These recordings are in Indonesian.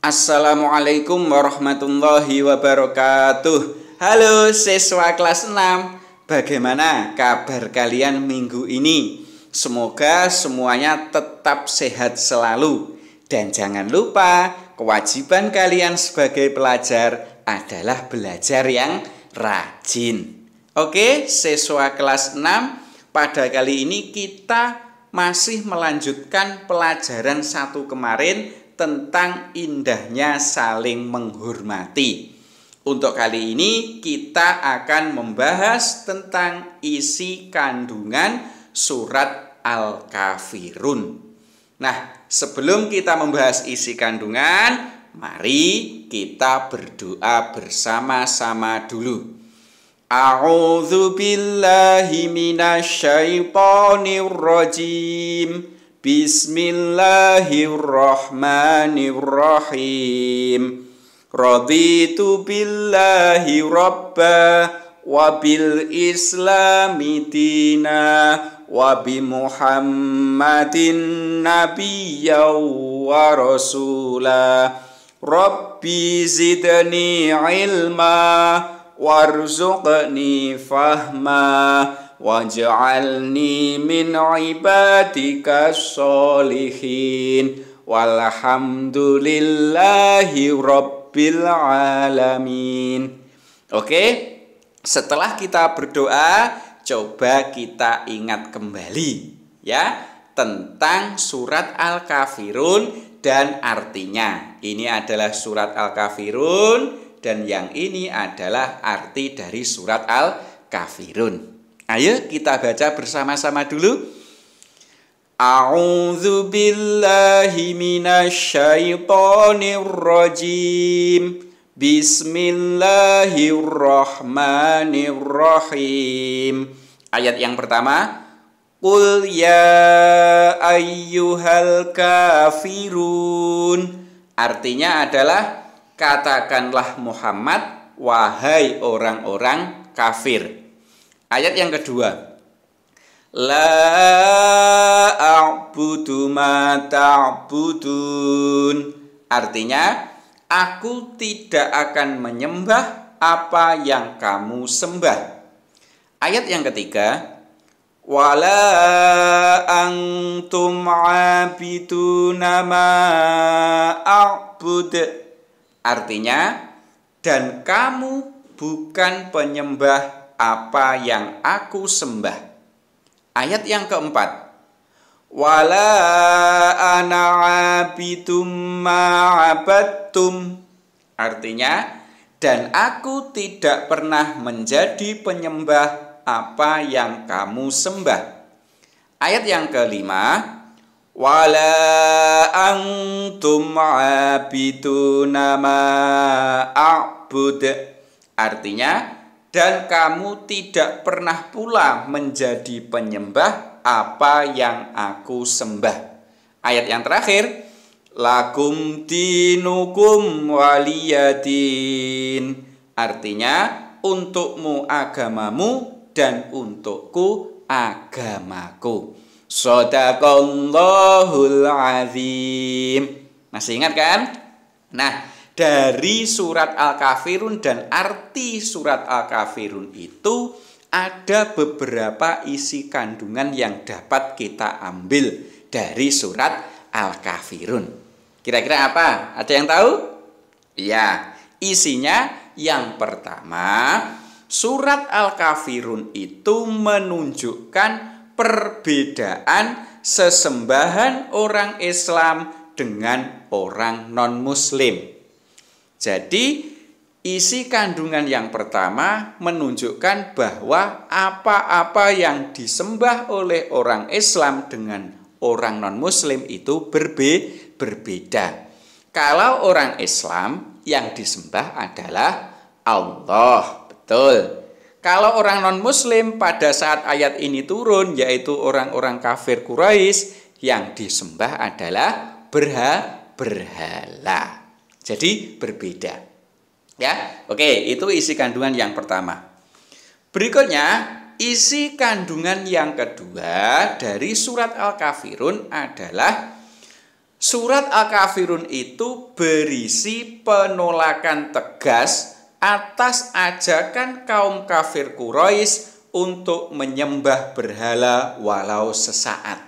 Assalamualaikum warahmatullahi wabarakatuh. Halo siswa kelas 6. Bagaimana kabar kalian minggu ini? Semoga semuanya tetap sehat selalu. Dan jangan lupa, kewajiban kalian sebagai pelajar adalah belajar yang rajin. Oke, siswa kelas 6, pada kali ini kita masih melanjutkan pelajaran 1 kemarin tentang indahnya saling menghormati. Untuk kali ini kita akan membahas tentang isi kandungan surat Al-Kafirun. Nah, sebelum kita membahas isi kandungan, mari kita berdoa bersama-sama dulu. A'udzu billahi minasyaitonir rajim. Bismillahirrahmanirrahim. Raditu billahi rabba wa bil islami dina wa bi Muhammadin nabiyya wa rasula. Rabbi zidni ilma warzuqni fahma waj'alni min ibadika sholihin walhamdulillahi rabbil alamin. Oke, setelah kita berdoa, coba kita ingat kembali ya tentang surat Al-Kafirun dan artinya. Ini adalah surat Al-Kafirun dan yang ini adalah arti dari surat Al-Kafirun. Ayo kita baca bersama-sama dulu. A'udzu billahi minasyaitonir rajim. Bismillahirrahmanirrahim. Ayat yang pertama, Qul ya ayyuhal kafirun. Artinya adalah katakanlah Muhammad, wahai orang-orang kafir. Ayat yang kedua, La a'budu ma ta'budun. Artinya, aku tidak akan menyembah apa yang kamu sembah. Ayat yang ketiga, Wala antum abiduna ma a'bud. Artinya, dan kamu bukan penyembah apa yang aku sembah. Ayat yang keempat, Wala ana abidum ma'abattum. Artinya, dan aku tidak pernah menjadi penyembah apa yang kamu sembah. Ayat yang kelima, Wala antum abiduna ma'abud. Artinya, dan kamu tidak pernah pula menjadi penyembah apa yang aku sembah. Ayat yang terakhir, Lakum dinukum waliyadin. Artinya, untukmu agamamu dan untukku agamaku. Shadaqallahul azim. Masih ingat kan? Nah, dari surat Al-Kafirun dan arti surat Al-Kafirun itu ada beberapa isi kandungan yang dapat kita ambil dari surat Al-Kafirun. Kira-kira apa? Ada yang tahu? Ya, isinya yang pertama, surat Al-Kafirun itu menunjukkan perbedaan sesembahan orang Islam dengan orang non-Muslim. Jadi, isi kandungan yang pertama menunjukkan bahwa apa-apa yang disembah oleh orang Islam dengan orang non-Muslim itu berbeda. Kalau orang Islam yang disembah adalah Allah, betul. Kalau orang non-Muslim pada saat ayat ini turun, yaitu orang-orang kafir Quraisy, yang disembah adalah berhala. Jadi berbeda. Ya, oke, itu isi kandungan yang pertama. Berikutnya, isi kandungan yang kedua dari surat Al-Kafirun adalah Surat Al-Kafirun itu berisi penolakan tegas atas ajakan kaum kafir Quraisy untuk menyembah berhala walau sesaat.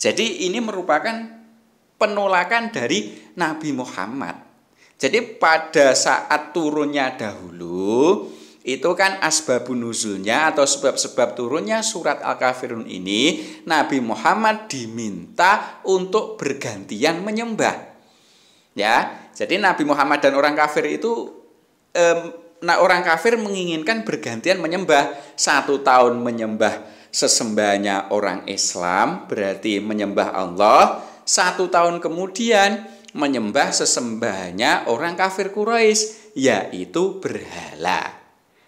Jadi ini merupakan penolakan dari Nabi Muhammad. Jadi pada saat turunnya dahulu, itu kan asbabun nuzulnya atau sebab-sebab turunnya surat Al-Kafirun ini, Nabi Muhammad diminta untuk bergantian menyembah. Ya, jadi Nabi Muhammad dan orang kafir itu orang kafir menginginkan bergantian menyembah. 1 tahun menyembah sesembahnya orang Islam, berarti menyembah Allah. 1 tahun kemudian menyembah sesembahnya orang kafir Quraisy, yaitu berhala.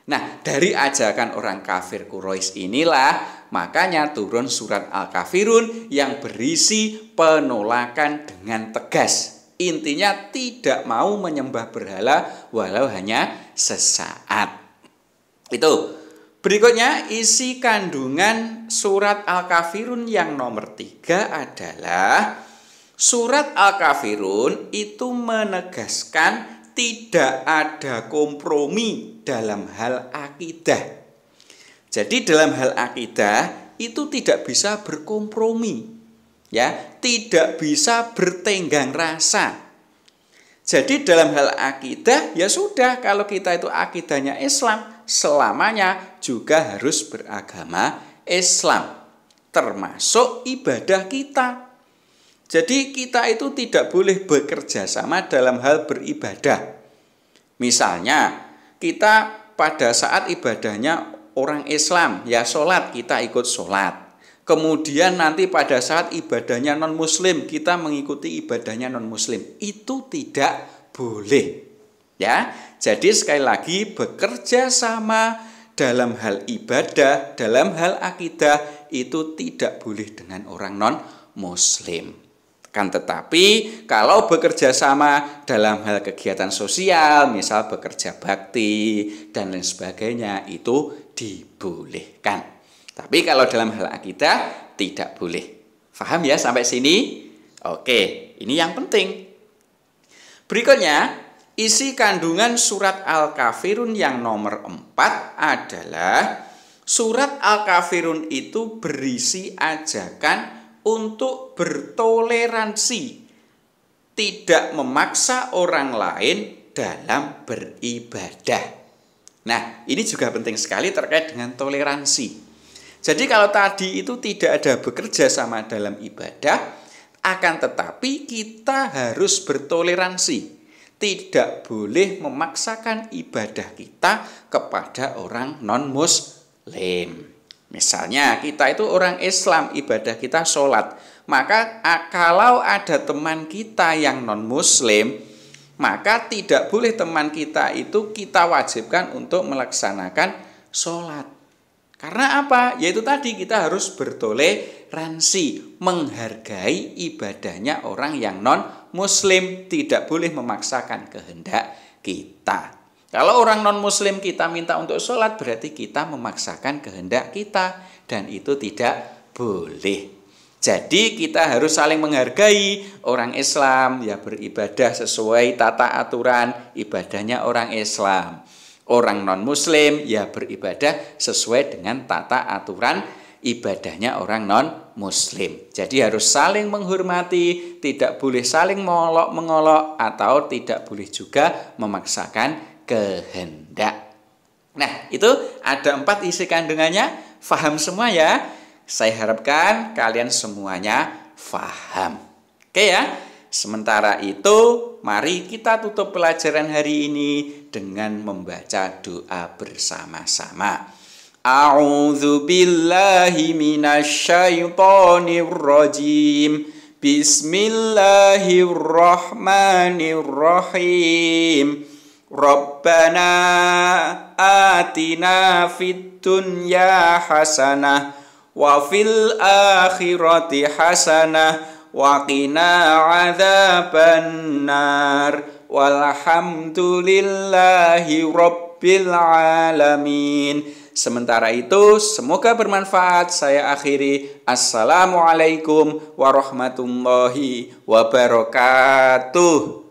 Nah, dari ajakan orang kafir Quraisy inilah makanya turun surat Al-Kafirun yang berisi penolakan dengan tegas. Intinya tidak mau menyembah berhala walau hanya sesaat. Itu. Berikutnya isi kandungan surat Al-Kafirun yang nomor 3 adalah surat Al-Kafirun itu menegaskan tidak ada kompromi dalam hal akidah. Jadi dalam hal akidah itu tidak bisa berkompromi. Ya, tidak bisa bertenggang rasa. Jadi dalam hal akidah ya sudah, kalau kita itu akidahnya Islam, selamanya juga harus beragama Islam, termasuk ibadah kita. Jadi kita itu tidak boleh bekerja sama dalam hal beribadah. Misalnya kita pada saat ibadahnya orang Islam, ya sholat, kita ikut sholat. Kemudian nanti pada saat ibadahnya non-muslim, kita mengikuti ibadahnya non-muslim. Itu tidak boleh. Ya, jadi sekali lagi bekerja sama dalam hal ibadah, dalam hal akidah itu tidak boleh dengan orang non-muslim. Kan tetapi kalau bekerja sama dalam hal kegiatan sosial, misal bekerja bakti dan lain sebagainya, itu dibolehkan. Tapi kalau dalam hal akidah tidak boleh. Paham ya sampai sini? Oke, ini yang penting. Berikutnya, isi kandungan surat Al-Kafirun yang nomor 4 adalah surat Al-Kafirun itu berisi ajakan untuk bertoleransi, tidak memaksa orang lain dalam beribadah. Nah, ini juga penting sekali terkait dengan toleransi. Jadi kalau tadi itu tidak ada bekerja sama dalam ibadah, akan tetapi kita harus bertoleransi. Tidak boleh memaksakan ibadah kita kepada orang non-muslim. Misalnya kita itu orang Islam, ibadah kita sholat. Maka kalau ada teman kita yang non-muslim, maka tidak boleh teman kita itu kita wajibkan untuk melaksanakan sholat. Karena apa? Yaitu tadi kita harus bertoleransi, menghargai ibadahnya orang yang non-muslim, tidak boleh memaksakan kehendak kita. Kalau orang non-muslim kita minta untuk sholat, berarti kita memaksakan kehendak kita, dan itu tidak boleh. Jadi kita harus saling menghargai. Orang Islam ya beribadah sesuai tata aturan ibadahnya orang Islam. Orang non-muslim ya beribadah sesuai dengan tata aturan ibadahnya orang non-muslim. Jadi harus saling menghormati, tidak boleh saling mengolok-mengolok, atau tidak boleh juga memaksakan kehendak. Nah, itu ada 4 isi kandungannya. Faham semua ya? Saya harapkan kalian semuanya faham. Oke ya? Sementara itu, mari kita tutup pelajaran hari ini dengan membaca doa bersama-sama. A'udzu billahi minasyaitonir rajim. Bismillahirrahmanirrahim. Rabbana atina fid dunya hasanah wa fil akhirati hasanah wa qina adzabannar walhamdulillahi rabbil alamin. Sementara itu, semoga bermanfaat. Saya akhiri. Assalamualaikum warahmatullahi wabarakatuh.